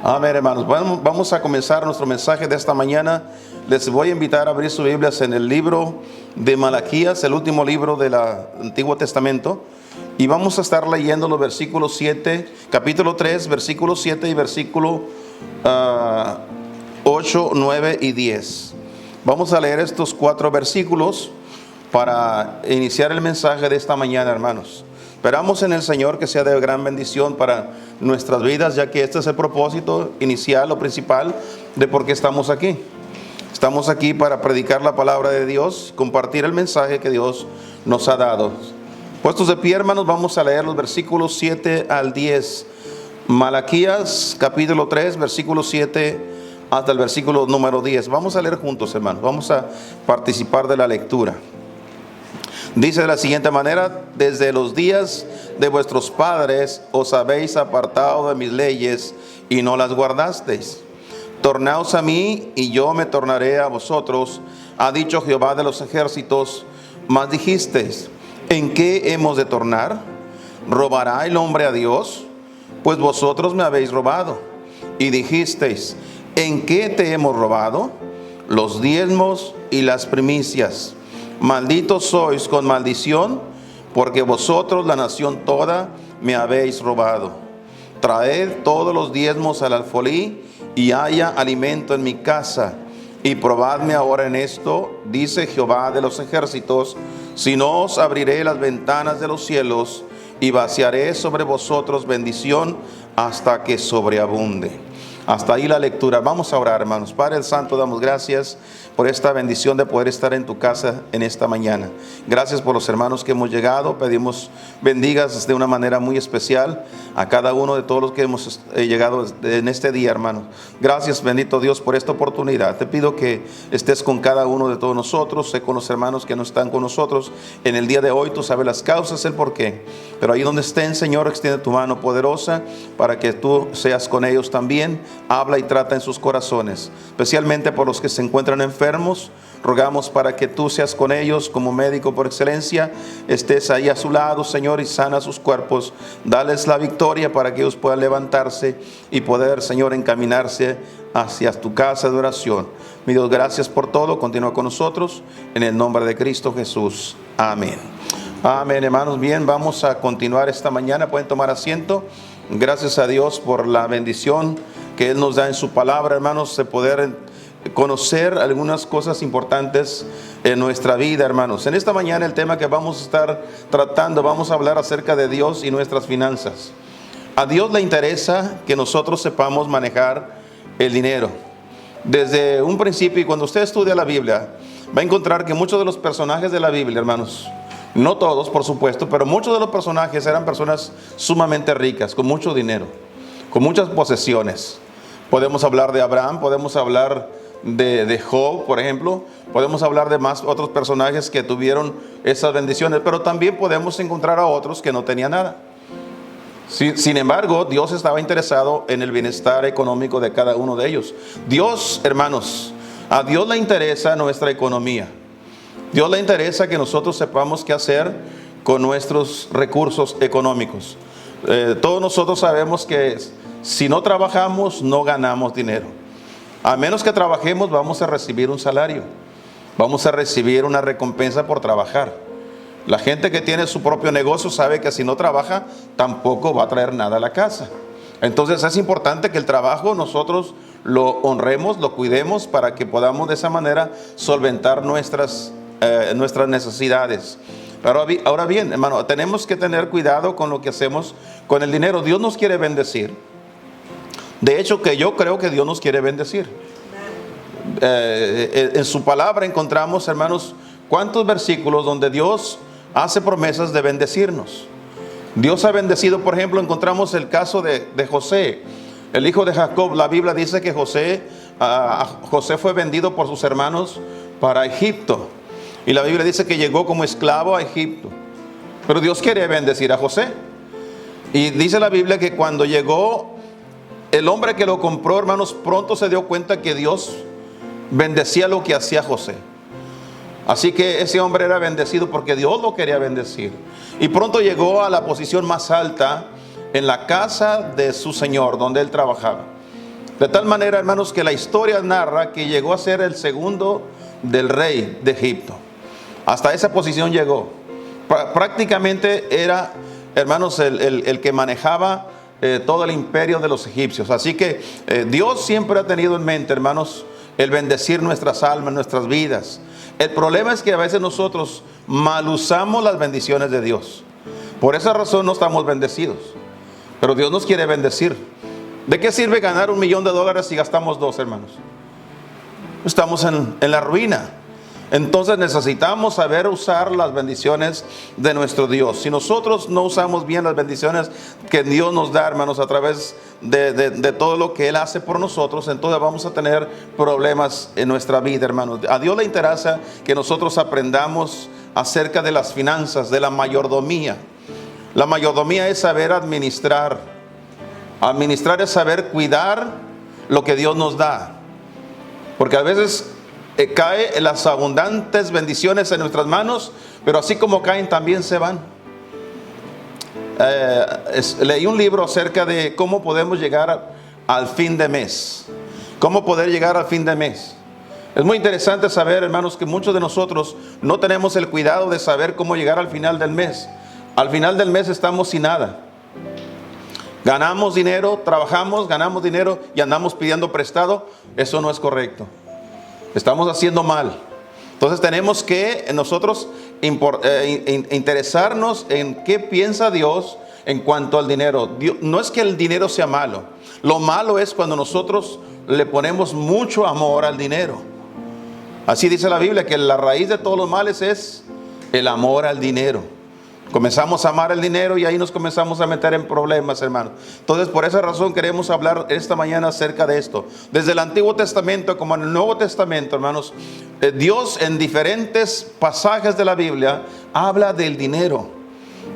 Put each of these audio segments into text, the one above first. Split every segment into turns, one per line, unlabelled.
Amén, hermanos. Bueno, vamos a comenzar nuestro mensaje de esta mañana. Les voy a invitar a abrir sus Biblias en el libro de Malaquías, el último libro del Antiguo Testamento. Y vamos a estar leyendo los versículos 7, capítulo 3, versículo 7 y versículo 8, 9 y 10. Vamos a leer estos 4 versículos para iniciar el mensaje de esta mañana, hermanos. Esperamos en el Señor que sea de gran bendición para nuestras vidas, ya que este es el propósito inicial o principal de por qué estamos aquí. Estamos aquí para predicar la palabra de Dios, compartir el mensaje que Dios nos ha dado. Puestos de pie, hermanos, vamos a leer los versículos 7 al 10. Malaquías, capítulo 3, versículo 7 hasta el versículo número 10. Vamos a leer juntos, hermanos. Vamos a participar de la lectura. Dice de la siguiente manera: desde los días de vuestros padres os habéis apartado de mis leyes y no las guardasteis. Tornaos a mí y yo me tornaré a vosotros, ha dicho Jehová de los ejércitos. Mas dijisteis: ¿en qué hemos de tornar? ¿Robará el hombre a Dios? Pues vosotros me habéis robado. Y dijisteis: ¿en qué te hemos robado? Los diezmos y las primicias. Malditos sois con maldición, porque vosotros, la nación toda, me habéis robado. Traed todos los diezmos al alfolí, y haya alimento en mi casa. Y probadme ahora en esto, dice Jehová de los ejércitos, si no os abriré las ventanas de los cielos, y vaciaré sobre vosotros bendición hasta que sobreabunde. Hasta ahí la lectura. Vamos a orar, hermanos. Padre Santo, damos gracias por esta bendición de poder estar en tu casa en esta mañana. Gracias por los hermanos que hemos llegado. Pedimos bendigas de una manera muy especial a cada uno de todos los que hemos llegado en este día, hermanos. Gracias, bendito Dios, por esta oportunidad. Te pido que estés con cada uno de todos nosotros. Sé con los hermanos que no están con nosotros en el día de hoy. Tú sabes las causas, el porqué. Pero ahí donde estén, Señor, extiende tu mano poderosa para que tú seas con ellos también. Habla y trata en sus corazones, especialmente por los que se encuentran enfermos. Rogamos para que tú seas con ellos como médico por excelencia, estés ahí a su lado, Señor, y sana sus cuerpos. Dales la victoria para que ellos puedan levantarse y poder, Señor, encaminarse hacia tu casa de oración. Mi Dios, gracias por todo. Continúa con nosotros en el nombre de Cristo Jesús. Amén. Amén, hermanos. Bien, vamos a continuar esta mañana. Pueden tomar asiento. Gracias a Dios por la bendición que Él nos da en su palabra, hermanos, de poder conocer algunas cosas importantes en nuestra vida, hermanos. En esta mañana el tema que vamos a estar tratando, vamos a hablar acerca de Dios y nuestras finanzas. A Dios le interesa que nosotros sepamos manejar el dinero. Desde un principio, y cuando usted estudia la Biblia, va a encontrar que muchos de los personajes de la Biblia, hermanos, no todos, por supuesto, pero muchos de los personajes eran personas sumamente ricas, con mucho dinero, con muchas posesiones. Podemos hablar de Abraham, podemos hablar de Job, por ejemplo. Podemos hablar de más otros personajes que tuvieron esas bendiciones, pero también podemos encontrar a otros que no tenían nada. Sin embargo, Dios estaba interesado en el bienestar económico de cada uno de ellos. Dios, hermanos, a Dios le interesa nuestra economía. Dios le interesa que nosotros sepamos qué hacer con nuestros recursos económicos. Todos nosotros sabemos que si no trabajamos, no ganamos dinero. A menos que trabajemos, vamos a recibir un salario. Vamos a recibir una recompensa por trabajar. La gente que tiene su propio negocio sabe que si no trabaja, tampoco va a traer nada a la casa. Entonces es importante que el trabajo nosotros lo honremos, lo cuidemos, para que podamos de esa manera solventar nuestras necesidades. Pero ahora bien, hermano, tenemos que tener cuidado con lo que hacemos con el dinero. Dios nos quiere bendecir. De hecho, que yo creo que Dios nos quiere bendecir. En su palabra encontramos, hermanos, cuántos versículos donde Dios hace promesas de bendecirnos. Dios ha bendecido, por ejemplo, encontramos el caso de José, el hijo de Jacob. La Biblia dice que José fue vendido por sus hermanos para Egipto. Y la Biblia dice que llegó como esclavo a Egipto. Pero Dios quiere bendecir a José. Y dice la Biblia que cuando llegó, el hombre que lo compró, hermanos, pronto se dio cuenta que Dios bendecía lo que hacía José. Así que ese hombre era bendecido porque Dios lo quería bendecir. Y pronto llegó a la posición más alta en la casa de su señor, donde él trabajaba. De tal manera, hermanos, que la historia narra que llegó a ser el segundo del rey de Egipto. Hasta esa posición llegó. Prácticamente era, hermanos, el que manejaba todo el imperio de los egipcios. Así que Dios siempre ha tenido en mente, hermanos, el bendecir nuestras almas, nuestras vidas. El problema es que a veces nosotros mal usamos las bendiciones de Dios. Por esa razón no estamos bendecidos. Pero Dios nos quiere bendecir. ¿De qué sirve ganar $1.000.000 si gastamos 2, hermanos? Estamos en la ruina. Entonces necesitamos saber usar las bendiciones de nuestro Dios. Si nosotros no usamos bien las bendiciones que Dios nos da, hermanos, a través de todo lo que Él hace por nosotros, entonces vamos a tener problemas en nuestra vida, hermanos. A Dios le interesa que nosotros aprendamos acerca de las finanzas, de la mayordomía. La mayordomía es saber administrar. Administrar es saber cuidar lo que Dios nos da. Porque a veces caen las abundantes bendiciones en nuestras manos, pero así como caen también se van. Leí un libro acerca de cómo podemos llegar al fin de mes. Cómo poder llegar al fin de mes. Es muy interesante saber, hermanos, que muchos de nosotros no tenemos el cuidado de saber cómo llegar al final del mes. Al final del mes estamos sin nada. Ganamos dinero, trabajamos, ganamos dinero y andamos pidiendo prestado. Eso no es correcto. Estamos haciendo mal. Entonces tenemos que nosotros interesarnos en qué piensa Dios en cuanto al dinero. No es que el dinero sea malo. Lo malo es cuando nosotros le ponemos mucho amor al dinero. Así dice la Biblia, que la raíz de todos los males es el amor al dinero. Comenzamos a amar el dinero y ahí nos comenzamos a meter en problemas, hermanos. Entonces, por esa razón queremos hablar esta mañana acerca de esto. Desde el Antiguo Testamento como en el Nuevo Testamento, hermanos, Dios en diferentes pasajes de la Biblia habla del dinero.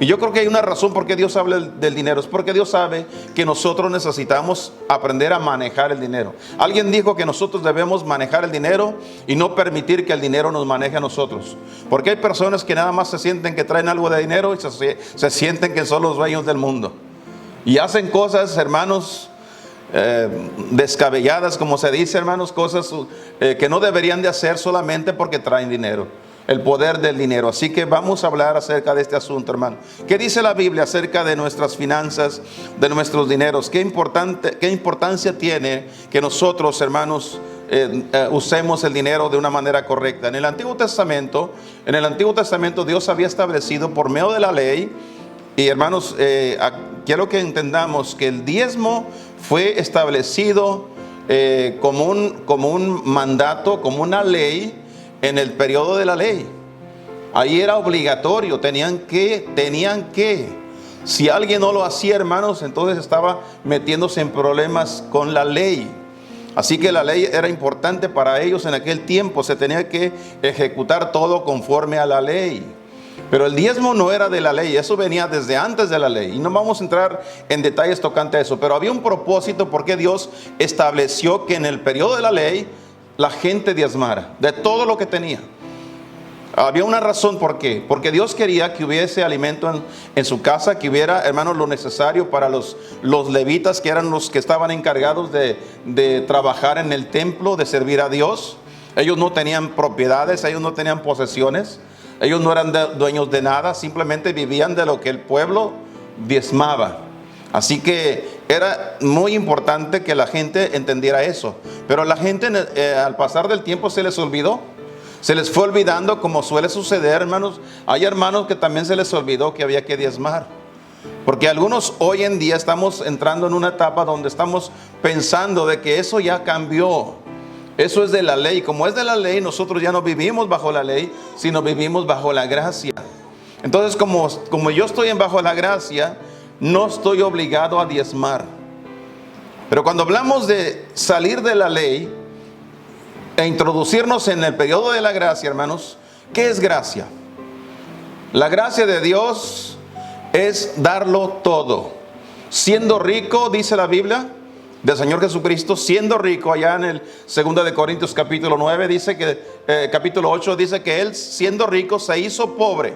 Y yo creo que hay una razón por qué Dios habla del dinero. Es porque Dios sabe que nosotros necesitamos aprender a manejar el dinero. Alguien dijo que nosotros debemos manejar el dinero y no permitir que el dinero nos maneje a nosotros. Porque hay personas que nada más se sienten que traen algo de dinero y se sienten que son los dueños del mundo. Y hacen cosas, hermanos, descabelladas, como se dice, hermanos, cosas que no deberían de hacer solamente porque traen dinero. El poder del dinero. Así que vamos a hablar acerca de este asunto, hermano. ¿Qué dice la Biblia acerca de nuestras finanzas, de nuestros dineros? ¿Qué importancia tiene que nosotros, hermanos, usemos el dinero de una manera correcta? En el Antiguo Testamento Dios había establecido por medio de la ley, y hermanos, quiero que entendamos que el diezmo fue establecido como un mandato, como una ley. En el periodo de la ley, ahí era obligatorio, tenían que. Si alguien no lo hacía, hermanos, entonces estaba metiéndose en problemas con la ley. Así que la ley era importante para ellos en aquel tiempo, se tenía que ejecutar todo conforme a la ley. Pero el diezmo no era de la ley, eso venía desde antes de la ley. Y no vamos a entrar en detalles tocante a eso, pero había un propósito porque Dios estableció que en el periodo de la ley la gente diezmara de todo lo que tenía. Había una razón por qué. Porque Dios quería que hubiese alimento en su casa, que hubiera, hermanos, lo necesario para los levitas, que eran los que estaban encargados de trabajar en el templo, de servir a Dios. Ellos no tenían propiedades, ellos no tenían posesiones, ellos no eran dueños de nada, simplemente vivían de lo que el pueblo diezmaba. Así que era muy importante que la gente entendiera eso. Pero la gente al pasar del tiempo se les olvidó. Se les fue olvidando, como suele suceder, hermanos. Hay hermanos que también se les olvidó que había que diezmar. Porque algunos hoy en día estamos entrando en una etapa donde estamos pensando de que eso ya cambió. Eso es de la ley. Como es de la ley, nosotros ya no vivimos bajo la ley, sino vivimos bajo la gracia. Entonces, como yo estoy bajo la gracia, no estoy obligado a diezmar. Pero cuando hablamos de salir de la ley e introducirnos en el periodo de la gracia, hermanos, ¿qué es gracia? La gracia de Dios es darlo todo. Siendo rico, dice la Biblia del Señor Jesucristo, siendo rico, allá en el 2 de Corintios capítulo 9 dice que, capítulo 8 dice que Él, siendo rico, se hizo pobre,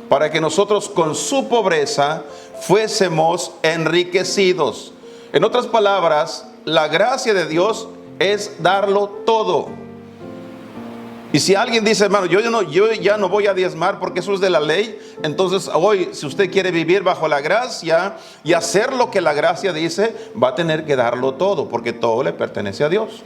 para que nosotros con su pobreza fuésemos enriquecidos. En otras palabras, la gracia de Dios es darlo todo. Y si alguien dice, hermano, yo ya no voy a diezmar porque eso es de la ley, entonces hoy, si usted quiere vivir bajo la gracia y hacer lo que la gracia dice, va a tener que darlo todo, porque todo le pertenece a Dios.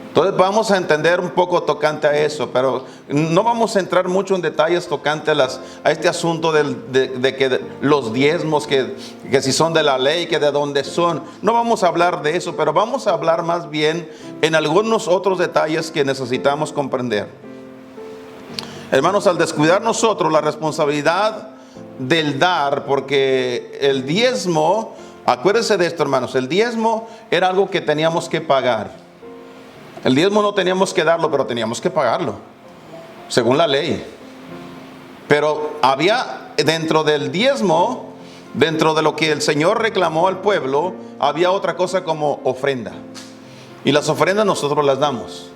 Entonces vamos a entender un poco tocante a eso, pero no vamos a entrar mucho en detalles tocante a este asunto de que los diezmos, que si son de la ley, que de dónde son. No vamos a hablar de eso, pero vamos a hablar más bien en algunos otros detalles que necesitamos comprender. Hermanos, al descuidar nosotros la responsabilidad del dar, porque el diezmo, acuérdense de esto, hermanos, el diezmo era algo que teníamos que pagar. El diezmo no teníamos que darlo, pero teníamos que pagarlo, según la ley. Pero había dentro del diezmo, dentro de lo que el Señor reclamó al pueblo, había otra cosa como ofrenda. Y las ofrendas nosotros las damos.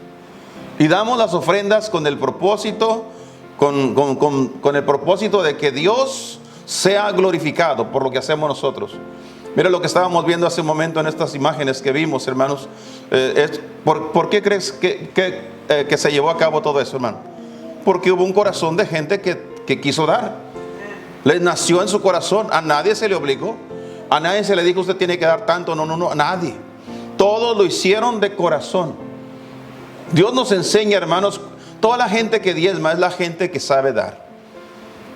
Y damos las ofrendas con el propósito, con el propósito de que Dios sea glorificado por lo que hacemos nosotros. Mira lo que estábamos viendo hace un momento en estas imágenes que vimos, hermanos. ¿Por qué crees que se llevó a cabo todo eso, hermano? Porque hubo un corazón de gente que quiso dar. Les nació en su corazón. A nadie se le obligó. A nadie se le dijo, usted tiene que dar tanto. No, a nadie. Todos lo hicieron de corazón. Dios nos enseña, hermanos, toda la gente que diezma es la gente que sabe dar.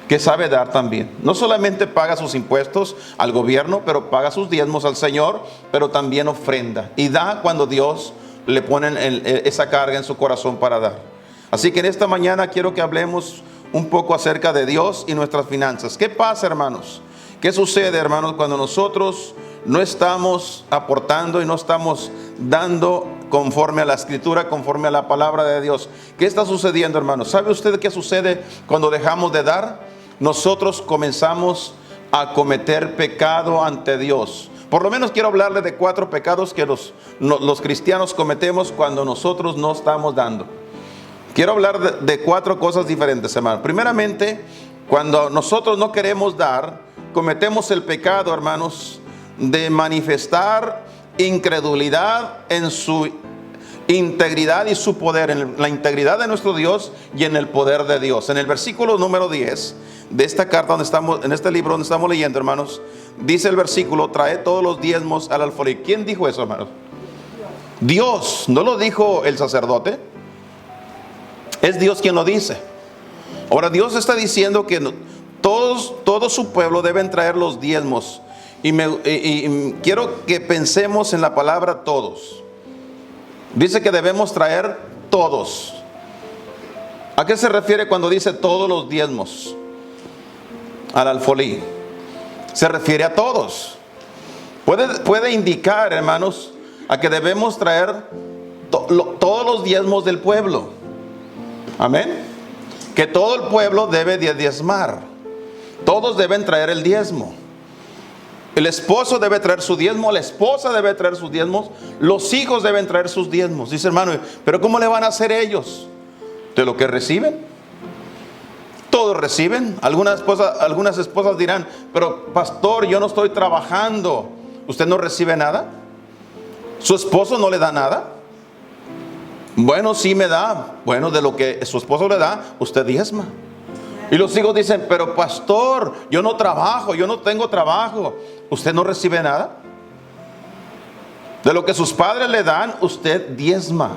Que sabe dar también. No solamente paga sus impuestos al gobierno, pero paga sus diezmos al Señor, pero también ofrenda. Y da cuando Dios le pone esa carga en su corazón para dar. Así que en esta mañana quiero que hablemos un poco acerca de Dios y nuestras finanzas. ¿Qué pasa, hermanos? ¿Qué sucede, hermanos, cuando nosotros no estamos aportando y no estamos dando conforme a la Escritura, conforme a la palabra de Dios? ¿Qué está sucediendo, hermanos? ¿Sabe usted qué sucede cuando dejamos de dar? Nosotros comenzamos a cometer pecado ante Dios. Por lo menos quiero hablarle de 4 pecados que los cristianos cometemos cuando nosotros no estamos dando. Quiero hablar de 4 cosas diferentes, hermano. Primeramente, cuando nosotros no queremos dar, cometemos el pecado, hermanos, de manifestar incredulidad en su integridad y su poder, en la integridad de nuestro Dios y en el poder de Dios. En el versículo número 10 de esta carta donde estamos, en este libro donde estamos leyendo, hermanos, dice el versículo: trae todos los diezmos al alfolí. ¿Quién dijo eso, hermanos? Dios. ¿No lo dijo el sacerdote? Es Dios quien lo dice. Ahora Dios está diciendo que todo su pueblo deben traer los diezmos. Y quiero que pensemos en la palabra todos. Dice que debemos traer todos. ¿A qué se refiere cuando dice todos los diezmos al alfolí? Se refiere a todos. Puede indicar, hermanos, a que debemos traer todos los diezmos del pueblo. Amén. Que todo el pueblo debe de diezmar. Todos deben traer el diezmo. El esposo debe traer su diezmo, la esposa debe traer sus diezmos, los hijos deben traer sus diezmos. Dice, hermano, ¿pero cómo le van a hacer ellos? ¿De lo que reciben? Todos reciben. Algunas esposas dirán, pero pastor, yo no estoy trabajando. ¿Usted no recibe nada? ¿Su esposo no le da nada? Bueno, sí me da. Bueno, de lo que su esposo le da, usted diezma. Y los hijos dicen, pero pastor, yo no trabajo, yo no tengo trabajo. ¿Usted no recibe nada? De lo que sus padres le dan, usted diezma.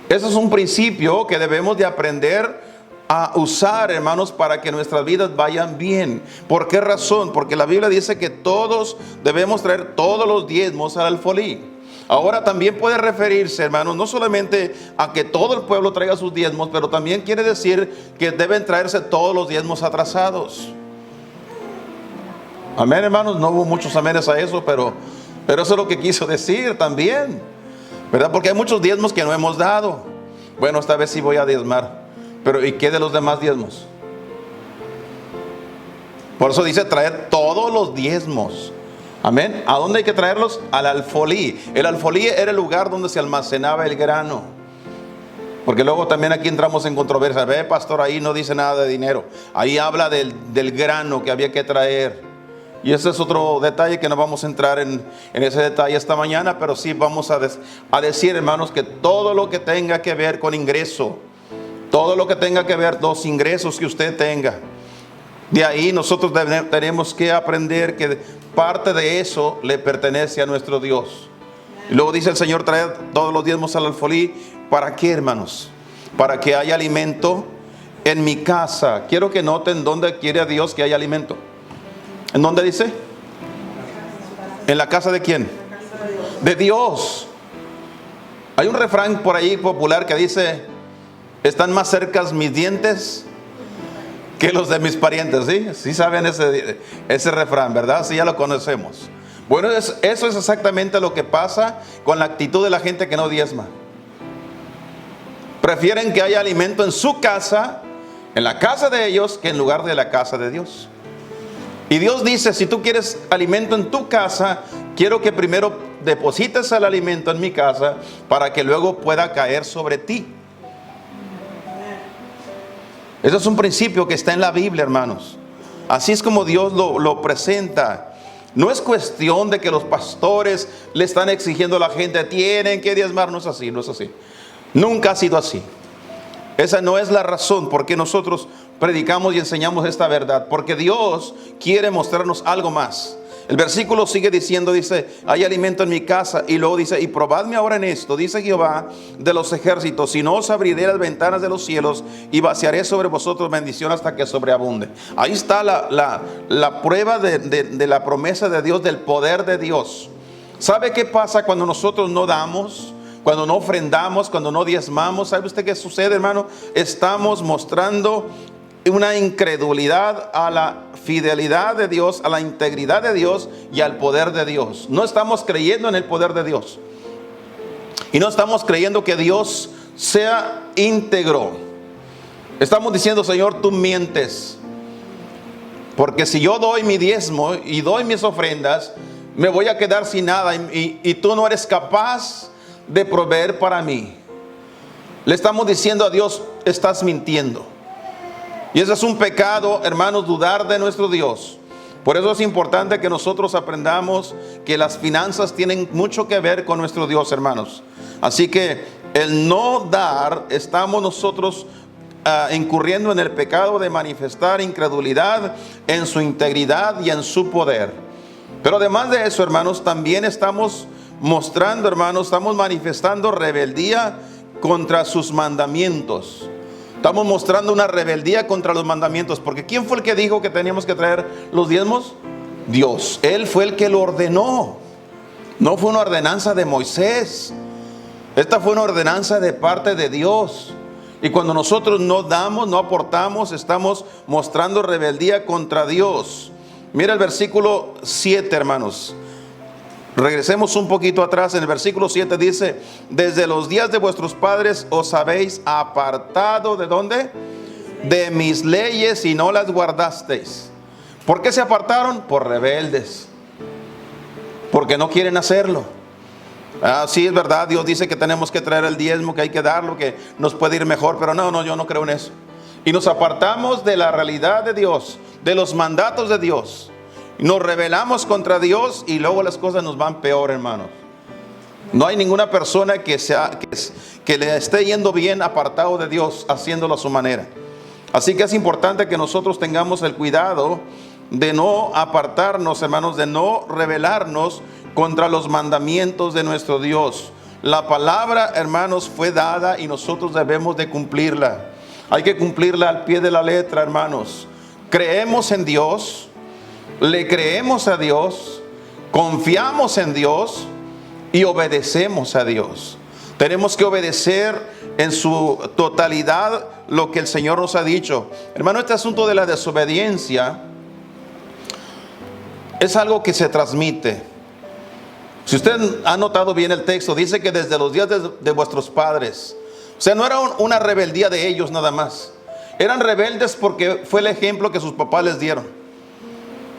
Ese es un principio que debemos de aprender a usar, hermanos, para que nuestras vidas vayan bien. ¿Por qué razón? Porque la Biblia dice que todos debemos traer todos los diezmos al alfolí. Ahora también puede referirse, hermanos, no solamente a que todo el pueblo traiga sus diezmos, pero también quiere decir que deben traerse todos los diezmos atrasados. Amén, hermanos. No hubo muchos amenes a eso, pero eso es lo que quiso decir también, ¿verdad? Porque hay muchos diezmos que no hemos dado. Bueno, esta vez sí voy a diezmar, pero ¿y qué de los demás diezmos? Por eso dice traer todos los diezmos. Amén. ¿A dónde hay que traerlos? Al alfolí. El alfolí era el lugar donde se almacenaba el grano. Porque luego también aquí entramos en controversia. Ve, pastor, ahí no dice nada de dinero. Ahí habla del grano que había que traer. Y ese es otro detalle que no vamos a entrar en ese detalle esta mañana, pero sí vamos a decir, hermanos, que todo lo que tenga que ver con ingreso, todo lo que tenga que ver, los ingresos que usted tenga, de ahí nosotros tenemos que aprender que parte de eso le pertenece a nuestro Dios. Y luego dice el Señor, traed todos los diezmos al alfolí. ¿Para qué, hermanos? Para que haya alimento en mi casa. Quiero que noten dónde quiere Dios que haya alimento. ¿En dónde dice? ¿En la casa de quién? De Dios. Hay un refrán por ahí popular que dice, están más cerca mis dientes que los de mis parientes. ¿Sí? Sí saben ese refrán, ¿verdad? Sí, ya lo conocemos. Bueno, eso es exactamente lo que pasa con la actitud de la gente que no diezma. Prefieren que haya alimento en su casa, en la casa de ellos, que en lugar de la casa de Dios. Y Dios dice, si tú quieres alimento en tu casa, quiero que primero deposites el alimento en mi casa para que luego pueda caer sobre ti. Ese es un principio que está en la Biblia, hermanos. Así es como Dios lo presenta. No es cuestión de que los pastores le están exigiendo a la gente, tienen que diezmar. No es así, no es así. Nunca ha sido así. Esa no es la razón por qué nosotros predicamos y enseñamos esta verdad. Porque Dios quiere mostrarnos algo más. El versículo sigue diciendo, dice, hay alimento en mi casa. Y luego dice, y probadme ahora en esto, dice Jehová de los ejércitos, si no os abriré las ventanas de los cielos y vaciaré sobre vosotros bendición hasta que sobreabunde. Ahí está la prueba de la promesa de Dios, del poder de Dios. ¿Sabe qué pasa cuando nosotros no damos? Cuando no ofrendamos, cuando no diezmamos. ¿Sabe usted qué sucede, hermano? Estamos mostrando una incredulidad a la fidelidad de Dios, a la integridad de Dios y al poder de Dios. No estamos creyendo en el poder de Dios. Y no estamos creyendo que Dios sea íntegro. Estamos diciendo, Señor, tú mientes. Porque si yo doy mi diezmo y doy mis ofrendas, me voy a quedar sin nada y tú no eres capaz de proveer para mí. Le estamos diciendo a Dios, estás mintiendo. Y ese es un pecado, hermanos, dudar de nuestro Dios. Por eso es importante que nosotros aprendamos que las finanzas tienen mucho que ver con nuestro Dios, hermanos. Así que el no dar, estamos nosotros incurriendo en el pecado de manifestar incredulidad en su integridad y en su poder. Pero además de eso, hermanos, también estamos mostrando, hermanos, estamos manifestando rebeldía contra sus mandamientos. Estamos mostrando una rebeldía contra los mandamientos. Porque ¿quién fue el que dijo que teníamos que traer los diezmos? Dios. Él fue el que lo ordenó. No fue una ordenanza de Moisés. Esta fue una ordenanza de parte de Dios. Y cuando nosotros no damos, no aportamos, estamos mostrando rebeldía contra Dios. Mira el versículo 7, hermanos. Regresemos un poquito atrás. En el versículo 7 dice, desde los días de vuestros padres os habéis apartado, ¿de dónde? De mis leyes y no las guardasteis. ¿Por qué se apartaron? Por rebeldes. Porque no quieren hacerlo. Sí, es verdad, Dios dice que tenemos que traer el diezmo, que hay que darlo, que nos puede ir mejor, pero no, yo no creo en eso. Y nos apartamos de la realidad de Dios, de los mandatos de Dios. Nos rebelamos contra Dios y luego las cosas nos van peor, hermanos. No hay ninguna persona que le esté yendo bien apartado de Dios, haciéndolo a su manera. Así que es importante que nosotros tengamos el cuidado de no apartarnos, hermanos, de no rebelarnos contra los mandamientos de nuestro Dios. La palabra, hermanos, fue dada y nosotros debemos de cumplirla. Hay que cumplirla al pie de la letra, hermanos. Creemos en Dios. Le creemos a Dios, confiamos en Dios y obedecemos a Dios. Tenemos que obedecer en su totalidad lo que el Señor nos ha dicho. Hermano, este asunto de la desobediencia es algo que se transmite. Si usted ha notado bien el texto, dice que desde los días de vuestros padres. O sea, no era una rebeldía de ellos nada más. Eran rebeldes porque fue el ejemplo que sus papás les dieron.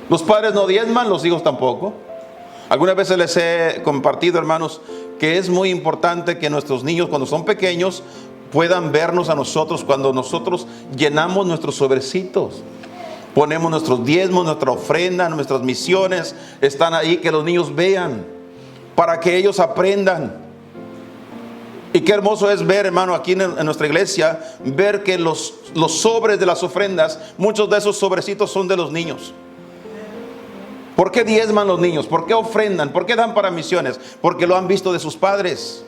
Los padres no diezman, los hijos tampoco. Algunas veces les he compartido, hermanos, que es muy importante que nuestros niños, cuando son pequeños, puedan vernos a nosotros cuando nosotros llenamos nuestros sobrecitos. Ponemos nuestros diezmos, nuestra ofrenda, nuestras misiones están ahí, que los niños vean, para que ellos aprendan. Y qué hermoso es ver, hermano, aquí en nuestra iglesia, ver que los sobres de las ofrendas, muchos de esos sobrecitos son de los niños. ¿Por qué diezman los niños? ¿Por qué ofrendan? ¿Por qué dan para misiones? Porque lo han visto de sus padres.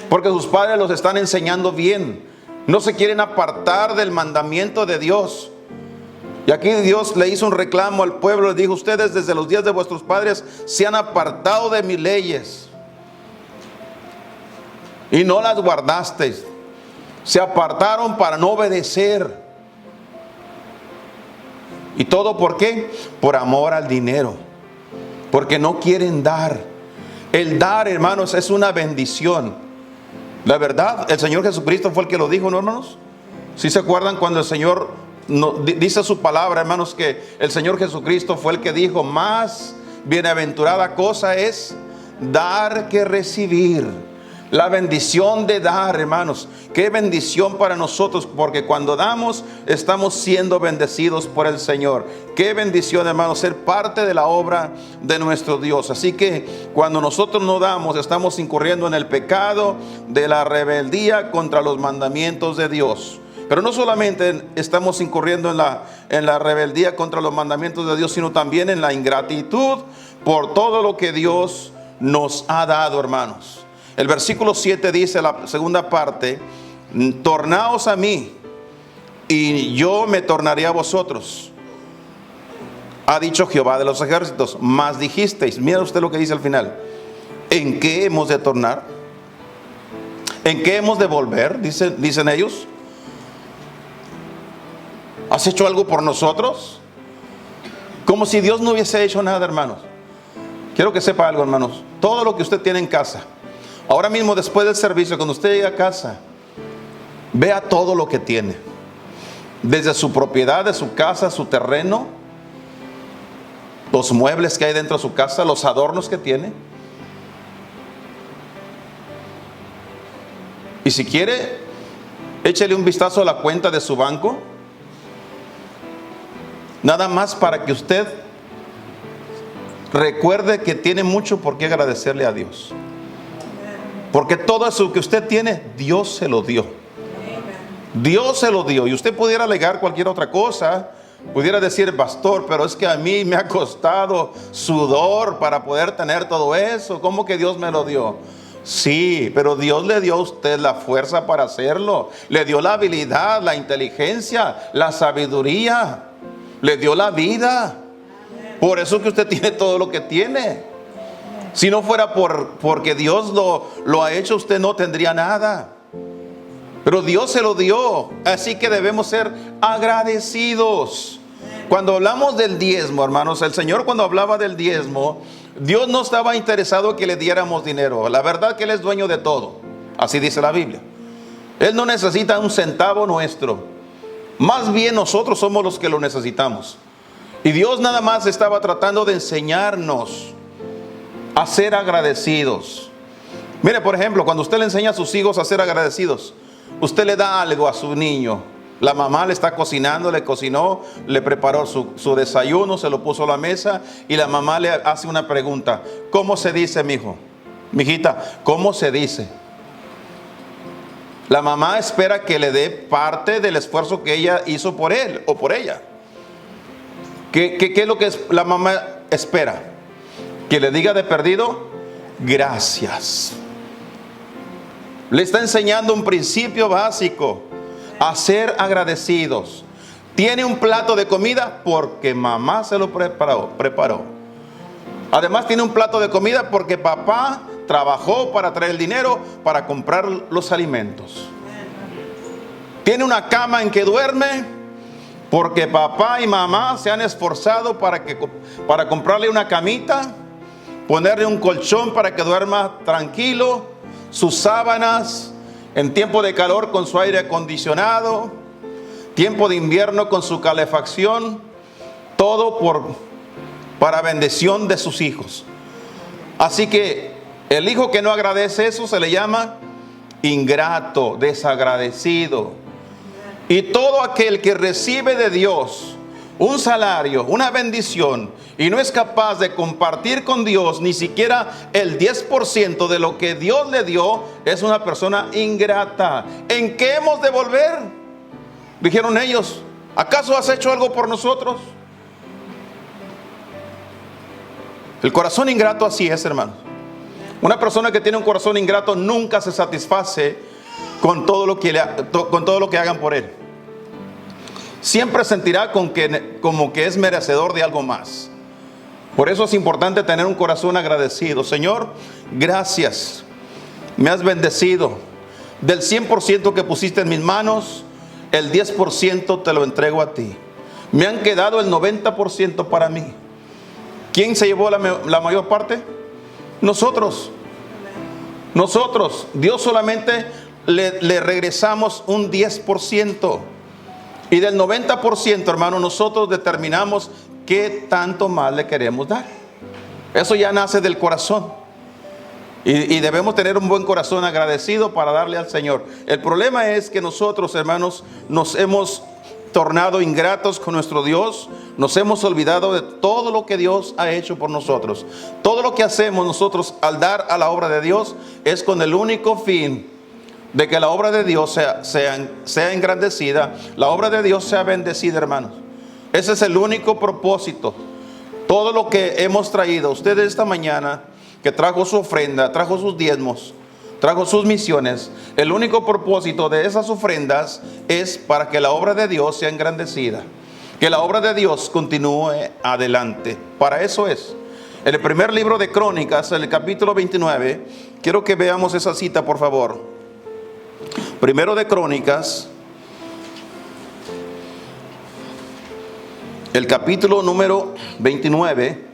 Porque sus padres los están enseñando bien. No se quieren apartar del mandamiento de Dios. Y aquí Dios le hizo un reclamo al pueblo. Le dijo: ustedes desde los días de vuestros padres se han apartado de mis leyes y no las guardasteis. Se apartaron para no obedecer. ¿Y todo por qué? Por amor al dinero. Porque no quieren dar. El dar, hermanos, es una bendición. La verdad, el Señor Jesucristo fue el que lo dijo, ¿no, hermanos? ¿Sí se acuerdan cuando el Señor dice su palabra, hermanos, que el Señor Jesucristo fue el que dijo: más bienaventurada cosa es dar que recibir? La bendición de dar, hermanos, qué bendición para nosotros, porque cuando damos estamos siendo bendecidos por el Señor. Qué bendición, hermanos, ser parte de la obra de nuestro Dios. Así que cuando nosotros no damos, estamos incurriendo en el pecado de la rebeldía contra los mandamientos de Dios. Pero no solamente estamos incurriendo en la rebeldía contra los mandamientos de Dios, sino también en la ingratitud por todo lo que Dios nos ha dado, hermanos. El versículo 7 dice, la segunda parte: tornaos a mí y yo me tornaré a vosotros, ha dicho Jehová de los ejércitos. Mas dijisteis, mira usted lo que dice al final: ¿en qué hemos de tornar? ¿En qué hemos de volver? Dicen ellos. ¿Has hecho algo por nosotros? Como si Dios no hubiese hecho nada, hermanos. Quiero que sepa algo, hermanos. Todo lo que usted tiene en casa, ahora mismo después del servicio, cuando usted llegue a casa, vea todo lo que tiene. Desde su propiedad, de su casa, su terreno, los muebles que hay dentro de su casa, los adornos que tiene. Y si quiere, échele un vistazo a la cuenta de su banco. Nada más para que usted recuerde que tiene mucho por qué agradecerle a Dios. Porque todo eso que usted tiene, Dios se lo dio. Dios se lo dio. Y usted pudiera alegar cualquier otra cosa. Pudiera decir: pastor, pero es que a mí me ha costado sudor para poder tener todo eso. ¿Cómo que Dios me lo dio? Sí, pero Dios le dio a usted la fuerza para hacerlo. Le dio la habilidad, la inteligencia, la sabiduría. Le dio la vida. Por eso que usted tiene todo lo que tiene. Si no fuera porque Dios lo ha hecho, usted no tendría nada. Pero Dios se lo dio. Así que debemos ser agradecidos. Cuando hablamos del diezmo, hermanos, el Señor, cuando hablaba del diezmo, Dios no estaba interesado en que le diéramos dinero. La verdad que Él es dueño de todo. Así dice la Biblia. Él no necesita un centavo nuestro. Más bien nosotros somos los que lo necesitamos. Y Dios nada más estaba tratando de enseñarnos a ser agradecidos. Mire, por ejemplo, cuando usted le enseña a sus hijos a ser agradecidos, usted le da algo a su niño. La mamá le está cocinando, le cocinó, le preparó su desayuno, se lo puso a la mesa, y la mamá le hace una pregunta: ¿cómo se dice, mijo? Mijita, ¿cómo se dice? La mamá espera que le dé parte del esfuerzo que ella hizo por él o por ella. ¿Qué es lo que la mamá espera? Que le diga de perdido: gracias. Le está enseñando un principio básico: a ser agradecidos. Tiene un plato de comida porque mamá se lo preparó. Además tiene un plato de comida porque papá trabajó para traer el dinero para comprar los alimentos. Tiene una cama en que duerme porque papá y mamá se han esforzado para comprarle una camita, ponerle un colchón para que duerma tranquilo, sus sábanas, en tiempo de calor con su aire acondicionado, tiempo de invierno con su calefacción, todo para bendición de sus hijos. Así que el hijo que no agradece eso se le llama ingrato, desagradecido. Y todo aquel que recibe de Dios un salario, una bendición, y no es capaz de compartir con Dios ni siquiera el 10% de lo que Dios le dio, es una persona ingrata. ¿En qué hemos de volver? Dijeron ellos, ¿acaso has hecho algo por nosotros? El corazón ingrato así es, hermano. Una persona que tiene un corazón ingrato nunca se satisface con todo lo que hagan por él. Siempre sentirá como que es merecedor de algo más. Por eso es importante tener un corazón agradecido. Señor, gracias. Me has bendecido. Del 100% que pusiste en mis manos, el 10% te lo entrego a ti. Me han quedado el 90% para mí. ¿Quién se llevó la mayor parte? Nosotros. Dios solamente le regresamos un 10%. Y del 90%, hermano, nosotros determinamos qué tanto más le queremos dar. Eso ya nace del corazón. Y debemos tener un buen corazón agradecido para darle al Señor. El problema es que nosotros, hermanos, nos hemos tornado ingratos con nuestro Dios. Nos hemos olvidado de todo lo que Dios ha hecho por nosotros. Todo lo que hacemos nosotros al dar a la obra de Dios es con el único fin de que la obra de Dios sea engrandecida, la obra de Dios sea bendecida, hermanos. Ese es el único propósito. Todo lo que hemos traído, ustedes esta mañana, que trajo su ofrenda, trajo sus diezmos, trajo sus misiones, el único propósito de esas ofrendas es para que la obra de Dios sea engrandecida, que la obra de Dios continúe adelante. Para eso es. En el primer libro de Crónicas, en el capítulo 29, quiero que veamos esa cita, por favor. Primero de Crónicas, el capítulo número 29,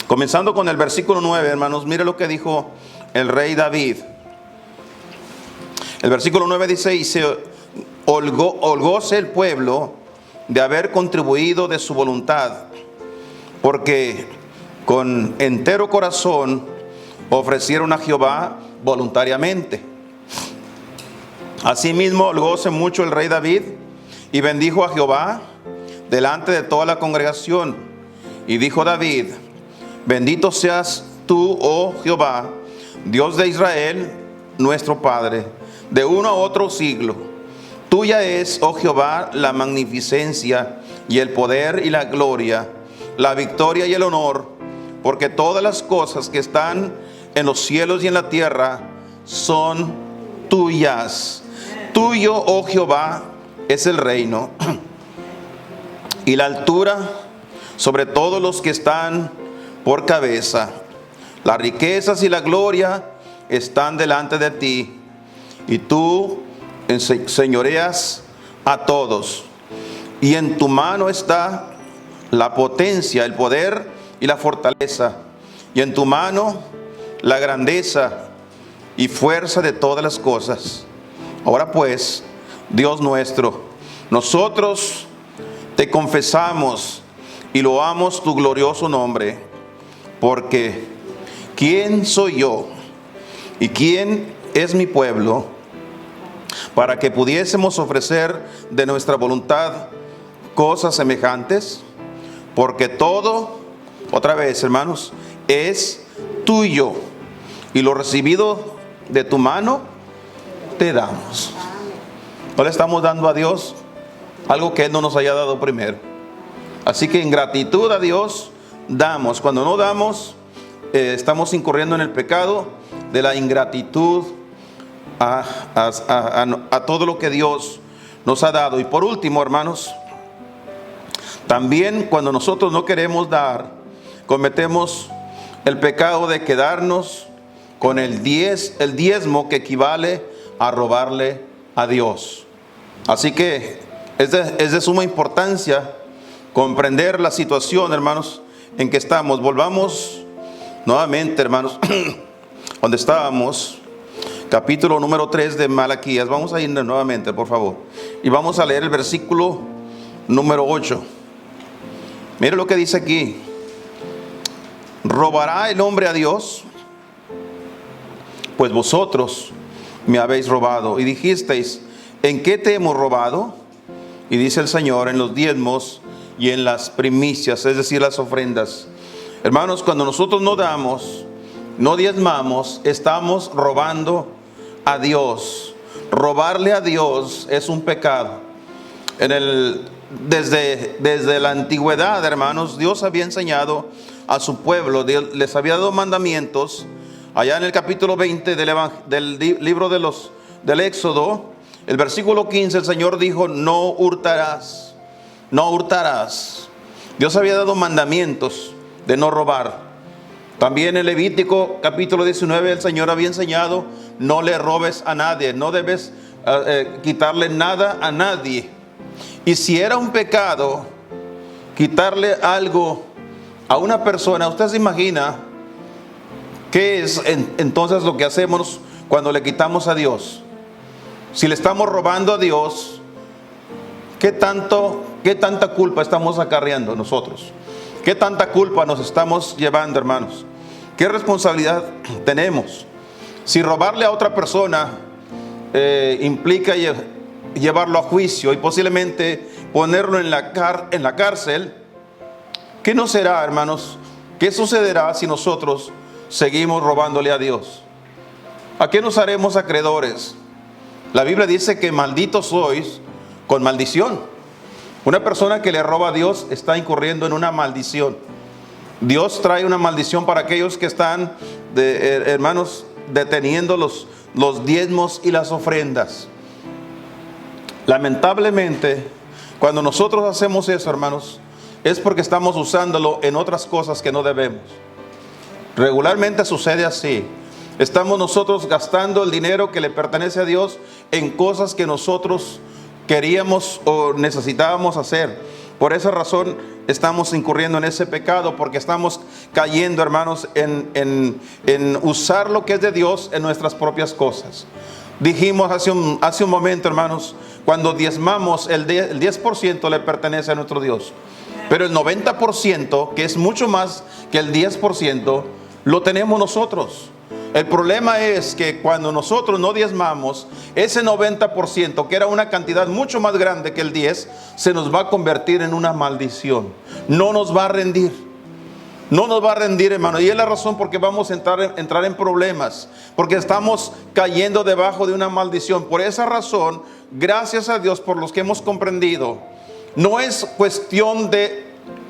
comenzando con el versículo 9, hermanos, mire lo que dijo el rey David. El versículo 9 dice, y se holgóse el pueblo de haber contribuido de su voluntad, porque con entero corazón ofrecieron a Jehová voluntariamente. Asimismo holgóse mucho el rey David y bendijo a Jehová delante de toda la congregación. Y dijo David, bendito seas tú, oh Jehová, Dios de Israel, nuestro Padre, de uno a otro siglo. Tuya es, oh Jehová, la magnificencia y el poder y la gloria, la victoria y el honor, porque todas las cosas que están en los cielos y en la tierra son tuyas. Tuyo, oh Jehová, es el reino y la altura sobre todos los que están por cabeza. Las riquezas y la gloria están delante de ti, y tú señoreas a todos. Y en tu mano está la potencia, el poder y la fortaleza. Y en tu mano la grandeza y fuerza de todas las cosas. Ahora pues, Dios nuestro, nosotros te confesamos y loamos tu glorioso nombre, porque ¿quién soy yo y quién es mi pueblo para que pudiésemos ofrecer de nuestra voluntad cosas semejantes? Porque todo, otra vez, hermanos, es tuyo, y lo recibido de tu mano te damos. No le estamos dando a Dios algo que Él no nos haya dado primero. Así que en gratitud a Dios damos. Cuando no damos, estamos incurriendo en el pecado de la ingratitud a todo lo que Dios nos ha dado. Y por último, hermanos, también cuando nosotros no queremos dar, cometemos el pecado de quedarnos con el diezmo, que equivale a robarle a Dios. Así que es de suma importancia comprender la situación, hermanos, en que estamos. Volvamos nuevamente, hermanos, donde estábamos, capítulo número 3 de Malaquías. Vamos a ir nuevamente, por favor, y vamos a leer el versículo número 8. Mire lo que dice aquí. ¿Robará el hombre a Dios? Pues vosotros me habéis robado. Y dijisteis, ¿en qué te hemos robado? Y dice el Señor, en los diezmos y en las primicias, es decir, las ofrendas. Hermanos, cuando nosotros no damos, no diezmamos, estamos robando a Dios. Robarle a Dios es un pecado. Desde la antigüedad, hermanos, Dios había enseñado a su pueblo, Dios les había dado mandamientos. Allá en el capítulo 20 del libro del Éxodo, el versículo 15, el Señor dijo, no hurtarás, no hurtarás. Dios había dado mandamientos de no robar. También en Levítico capítulo 19, el Señor había enseñado, no le robes a nadie, no debes quitarle nada a nadie. Y si era un pecado quitarle algo a una persona, usted se imagina qué es entonces lo que hacemos cuando le quitamos a Dios. Si le estamos robando a Dios, ¿qué tanta culpa estamos acarreando nosotros? ¿Qué tanta culpa nos estamos llevando, hermanos? ¿Qué responsabilidad tenemos? Si robarle a otra persona implica llevarlo a juicio y posiblemente ponerlo en la cárcel, ¿qué no será, hermanos? ¿Qué sucederá si nosotros seguimos robándole a Dios? ¿A qué nos haremos acreedores? La Biblia dice que malditos sois con maldición. Una persona que le roba a Dios está incurriendo en una maldición. Dios trae una maldición para aquellos que están, hermanos, deteniendo los diezmos y las ofrendas. Lamentablemente, cuando nosotros hacemos eso, hermanos, es porque estamos usándolo en otras cosas que no debemos. Regularmente sucede así. Estamos nosotros gastando el dinero que le pertenece a Dios en cosas que nosotros queríamos o necesitábamos hacer. Por esa razón estamos incurriendo en ese pecado, porque estamos cayendo, hermanos, en usar lo que es de Dios en nuestras propias cosas. Dijimos hace un momento, hermanos, cuando diezmamos, el 10% le pertenece a nuestro Dios. Pero el 90%, que es mucho más que el 10%, lo tenemos nosotros. El problema es que cuando nosotros no diezmamos, ese 90%, que era una cantidad mucho más grande que el 10%, se nos va a convertir en una maldición. No nos va a rendir. No nos va a rendir, hermano. Y es la razón por qué vamos a entrar en problemas. Porque estamos cayendo debajo de una maldición. Por esa razón, gracias a Dios por los que hemos comprendido, no es cuestión de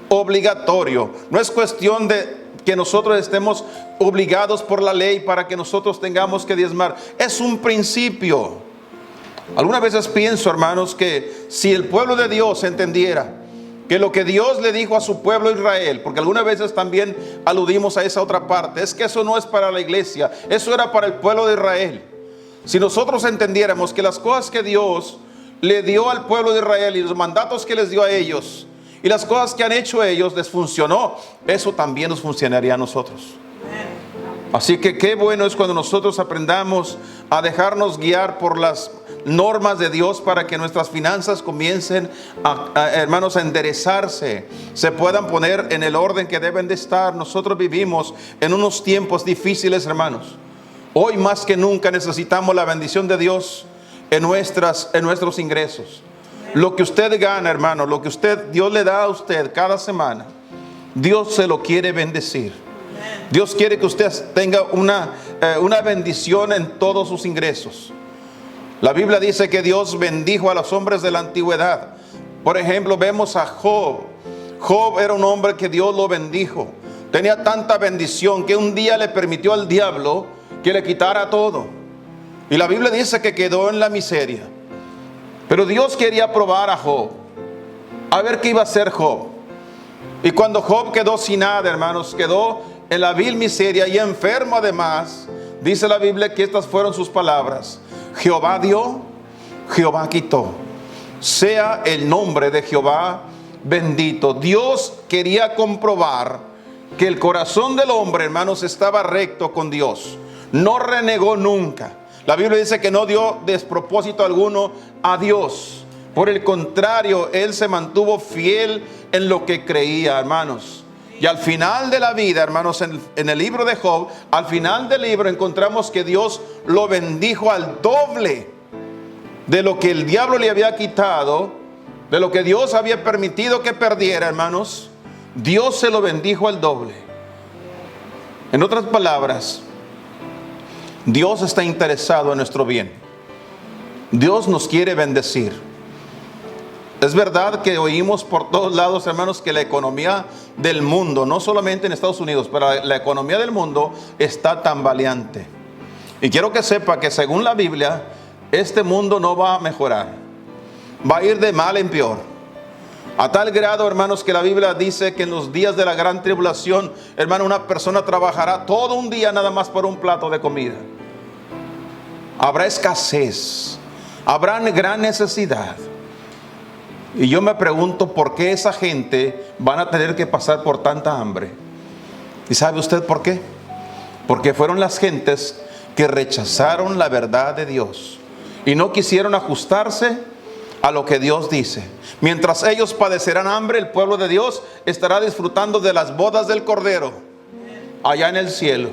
obligatorio. No es cuestión de que nosotros estemos obligados por la ley para que nosotros tengamos que diezmar. Es un principio. Algunas veces pienso, hermanos, que si el pueblo de Dios entendiera que lo que Dios le dijo a su pueblo Israel, porque algunas veces también aludimos a esa otra parte, es que eso no es para la iglesia, eso era para el pueblo de Israel. Si nosotros entendiéramos que las cosas que Dios le dio al pueblo de Israel y los mandatos que les dio a ellos y las cosas que han hecho ellos les funcionó, eso también nos funcionaría a nosotros. Así que qué bueno es cuando nosotros aprendamos a dejarnos guiar por las normas de Dios para que nuestras finanzas comiencen hermanos, a enderezarse, se puedan poner en el orden que deben de estar. Nosotros vivimos en unos tiempos difíciles, hermanos. Hoy más que nunca necesitamos la bendición de Dios en nuestros ingresos. Lo que usted gana, hermano, lo que Dios le da a usted cada semana, Dios se lo quiere bendecir. Dios quiere que usted tenga una bendición en todos sus ingresos. La Biblia dice que Dios bendijo a los hombres de la antigüedad. Por ejemplo, vemos a Job. Job era un hombre que Dios lo bendijo. Tenía tanta bendición que un día le permitió al diablo que le quitara todo. Y la Biblia dice que quedó en la miseria. Pero Dios quería probar a Job, a ver qué iba a hacer Job. Y cuando Job quedó sin nada, hermanos, quedó en la vil miseria y enfermo además, dice la Biblia que estas fueron sus palabras: Jehová dio, Jehová quitó. Sea el nombre de Jehová bendito. Dios quería comprobar que el corazón del hombre, hermanos, estaba recto con Dios. No renegó nunca. La Biblia dice que no dio despropósito alguno a Dios. Por el contrario, él se mantuvo fiel en lo que creía, hermanos. Y al final de la vida, hermanos, en el libro de Job, al final del libro encontramos que Dios lo bendijo al doble de lo que el diablo le había quitado. de lo que Dios había permitido que perdiera, hermanos, Dios se lo bendijo al doble. En otras palabras, Dios está interesado en nuestro bien. Dios nos quiere bendecir. Es verdad que oímos por todos lados, hermanos, que la economía del mundo, no solamente en Estados Unidos, pero la economía del mundo está tambaleante. Y quiero que sepa que según la Biblia, este mundo no va a mejorar. Va a ir de mal en peor. A tal grado, hermanos, que la Biblia dice que en los días de la gran tribulación, hermano, una persona trabajará todo un día nada más por un plato de comida. Habrá escasez. Habrá gran necesidad. Y yo me pregunto por qué esa gente van a tener que pasar por tanta hambre. ¿Y sabe usted por qué? Porque fueron las gentes que rechazaron la verdad de Dios y no quisieron ajustarse a lo que Dios dice. Mientras ellos padecerán hambre, el pueblo de Dios estará disfrutando de las bodas del Cordero allá en el cielo,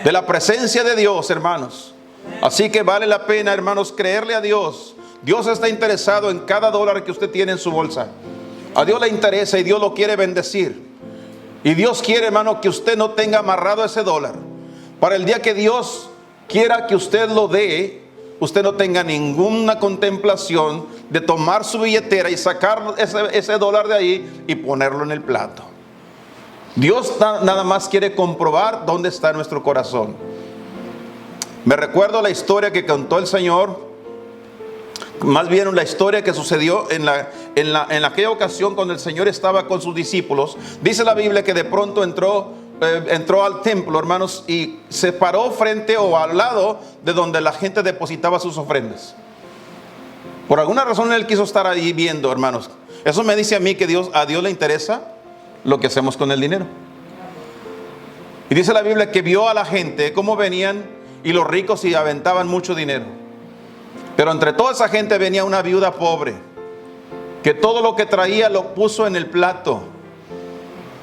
de la presencia de Dios, hermanos. Así que vale la pena, hermanos, creerle a Dios. Dios está interesado en cada dólar que usted tiene en su bolsa. A Dios le interesa y Dios lo quiere bendecir. Y Dios quiere, hermano, que usted no tenga amarrado ese dólar. Para el día que Dios quiera que usted lo dé, usted no tenga ninguna contemplación de tomar su billetera y sacar ese dólar de ahí y ponerlo en el plato. Dios nada más quiere comprobar dónde está nuestro corazón. Me recuerdo la historia que contó el Señor, más bien la historia que sucedió en aquella ocasión cuando el Señor estaba con sus discípulos. Dice la Biblia que de pronto entró al templo, hermanos, y se paró frente o al lado de donde la gente depositaba sus ofrendas. Por alguna razón él quiso estar ahí viendo, hermanos. Eso me dice a mí que a Dios le interesa lo que hacemos con el dinero. Y dice la Biblia que vio a la gente cómo venían y los ricos y aventaban mucho dinero. Pero entre toda esa gente venía una viuda pobre que todo lo que traía lo puso en el plato.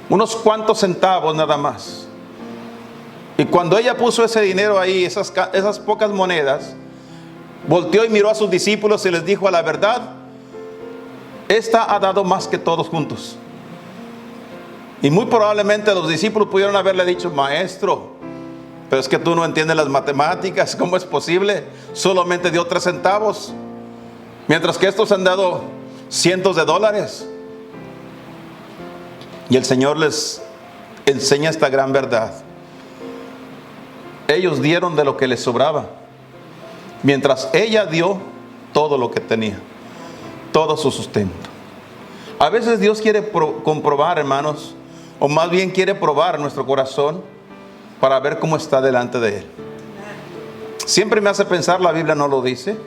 Unos cuantos centavos nada más. Y cuando ella puso ese dinero ahí, esas pocas monedas, volteó y miró a sus discípulos y les dijo: a la verdad, esta ha dado más que todos juntos. Y muy probablemente los discípulos pudieron haberle dicho: maestro, pero es que tú no entiendes las matemáticas, ¿cómo es posible? Solamente dio 3 centavos, mientras que estos han dado cientos de dólares. Y el Señor les enseña esta gran verdad. Ellos dieron de lo que les sobraba, mientras ella dio todo lo que tenía, todo su sustento. A veces Dios quiere comprobar, hermanos, o más bien quiere probar nuestro corazón para ver cómo está delante de Él. Siempre me hace pensar, la Biblia no lo dice,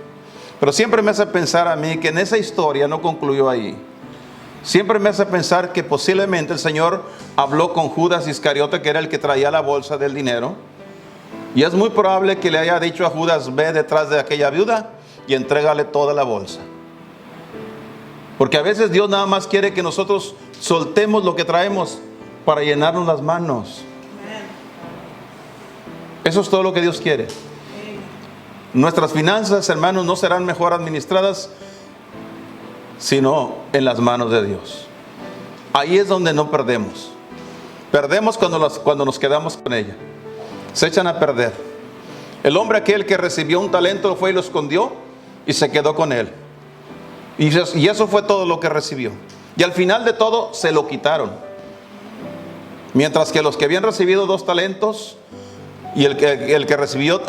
pero siempre me hace pensar a mí que en esa historia no concluyó ahí. Siempre me hace pensar que posiblemente el Señor habló con Judas Iscariote, que era el que traía la bolsa del dinero. Y es muy probable que le haya dicho a Judas: ve detrás de aquella viuda y entrégale toda la bolsa. Porque a veces Dios nada más quiere que nosotros soltemos lo que traemos para llenarnos las manos. Eso es todo lo que Dios quiere. Nuestras finanzas, hermanos, no serán mejor administradas sino en las manos de Dios. Ahí es donde no perdemos. Perdemos cuando nos quedamos con ella. Se echan a perder. El hombre aquel que recibió un talento fue y lo escondió y se quedó con él. Y eso fue todo lo que recibió. Y al final de todo se lo quitaron. Mientras que los que habían recibido 2 talentos y el que recibió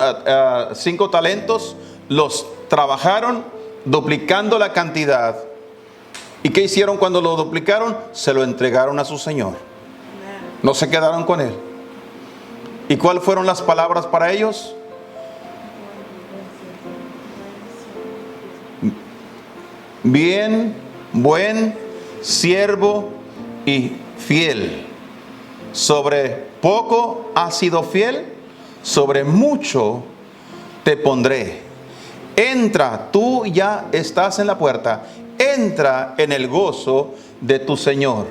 5 talentos, los trabajaron duplicando la cantidad. ¿Y qué hicieron cuando lo duplicaron? Se lo entregaron a su Señor. No se quedaron con él. ¿Y cuáles fueron las palabras para ellos? Bien, buen siervo y fiel. Sobre poco has sido fiel, sobre mucho te pondré. Entra, tú ya estás en la puerta. Entra en el gozo de tu Señor.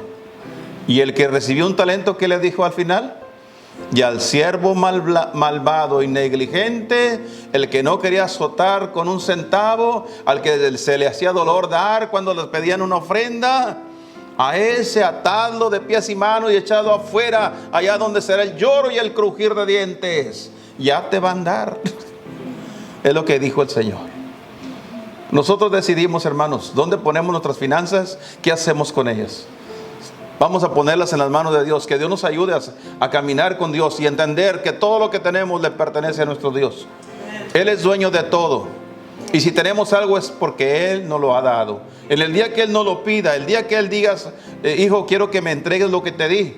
Y el que recibió un talento, ¿qué le dijo al final? Y al siervo malvado y negligente, el que no quería azotar con un centavo, al que se le hacía dolor dar cuando les pedían una ofrenda, a ese atadlo de pies y manos y echado afuera, allá donde será el lloro y el crujir de dientes. Ya te van a dar. Es lo que dijo el Señor. Nosotros decidimos, hermanos, dónde ponemos nuestras finanzas, qué hacemos con ellas. Vamos a ponerlas en las manos de Dios. Que Dios nos ayude a caminar con Dios y entender que todo lo que tenemos le pertenece a nuestro Dios. Él es dueño de todo. Y si tenemos algo es porque Él nos lo ha dado. En el día que Él nos lo pida, el día que Él diga, hijo, quiero que me entregues lo que te di.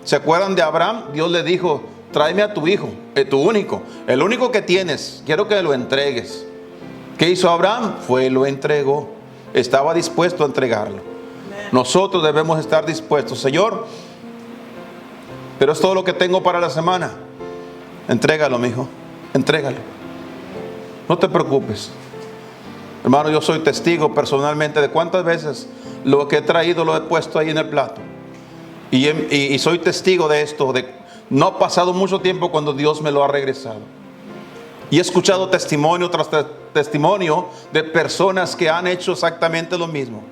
¿Se acuerdan de Abraham? Dios le dijo, tráeme a tu hijo, tu único, el único que tienes. Quiero que lo entregues. ¿Qué hizo Abraham? Lo entregó. Estaba dispuesto a entregarlo. Nosotros debemos estar dispuestos. Señor, pero es todo lo que tengo para la semana. Entrégalo, mi hijo. Entrégalo. No te preocupes. Hermano, yo soy testigo personalmente de cuántas veces lo que he traído lo he puesto ahí en el plato. Y soy testigo de esto. No ha pasado mucho tiempo cuando Dios me lo ha regresado. Y he escuchado testimonio tras testimonio de personas que han hecho exactamente lo mismo.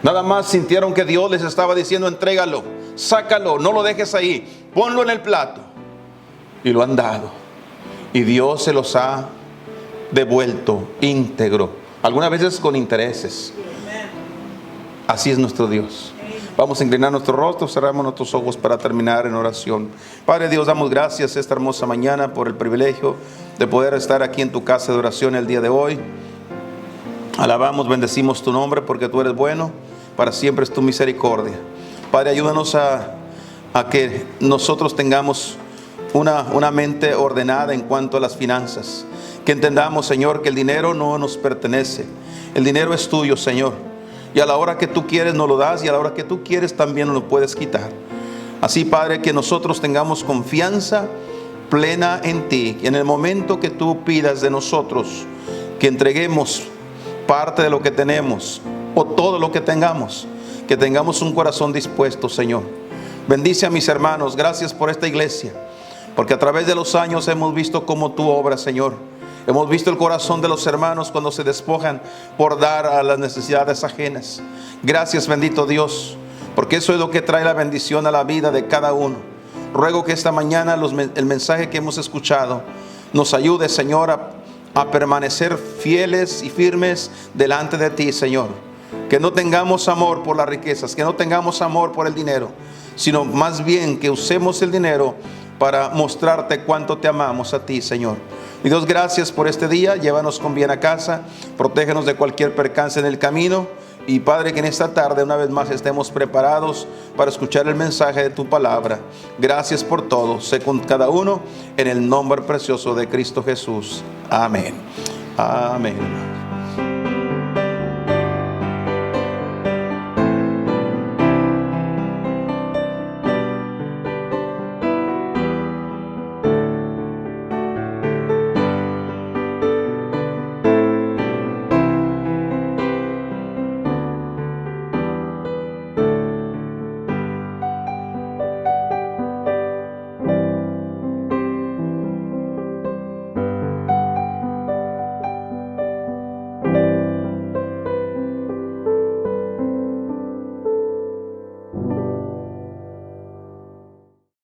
Nada más sintieron que Dios les estaba diciendo, entrégalo, sácalo, no lo dejes ahí, ponlo en el plato. Y lo han dado. Y Dios se los ha devuelto íntegro. Algunas veces con intereses. Así es nuestro Dios. Vamos a inclinar nuestro rostro, cerramos nuestros ojos para terminar en oración. Padre Dios, damos gracias esta hermosa mañana por el privilegio de poder estar aquí en tu casa de oración el día de hoy. Alabamos, bendecimos tu nombre porque tú eres bueno. Para siempre es tu misericordia. Padre, ayúdanos a que nosotros tengamos una mente ordenada en cuanto a las finanzas. Que entendamos, Señor, que el dinero no nos pertenece. El dinero es tuyo, Señor. Y a la hora que tú quieres nos lo das, y a la hora que tú quieres también nos lo puedes quitar. Así, Padre, que nosotros tengamos confianza plena en ti. Y en el momento que tú pidas de nosotros que entreguemos parte de lo que tenemos o todo lo que tengamos, que tengamos un corazón dispuesto, Señor. Bendice a mis hermanos. Gracias por esta iglesia, porque a través de los años hemos visto cómo tú obras, Señor. Hemos visto el corazón de los hermanos cuando se despojan por dar a las necesidades ajenas. Gracias, bendito Dios, porque eso es lo que trae la bendición a la vida de cada uno. Ruego que esta mañana el mensaje que hemos escuchado nos ayude, Señor, a permanecer fieles y firmes delante de ti, Señor. Que no tengamos amor por las riquezas, que no tengamos amor por el dinero, sino más bien que usemos el dinero para mostrarte cuánto te amamos a ti, Señor. Y Dios, gracias por este día. Llévanos con bien a casa, protégenos de cualquier percance en el camino. Y Padre, que en esta tarde una vez más estemos preparados para escuchar el mensaje de tu palabra. Gracias por todo. Sé con cada uno en el nombre precioso de Cristo Jesús. Amén. Amén.